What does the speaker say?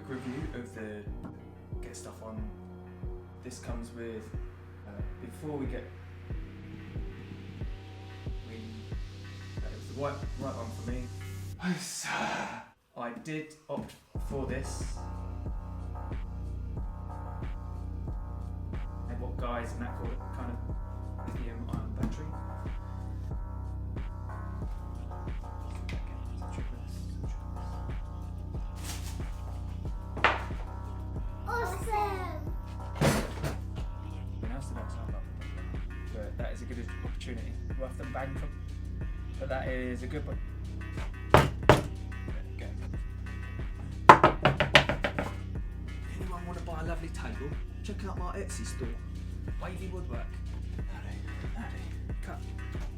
review of the get stuff on. This comes with before we get it was the right one for me. I did opt for this. And what guys and that called it, kind of lithium ion battery. Awesome! But that is a good opportunity. Rough and bang from, but that is a good one. There we go. Anyone want to buy a lovely table? Check out my Etsy store. Wavy Woodwork. Howdy. Cut.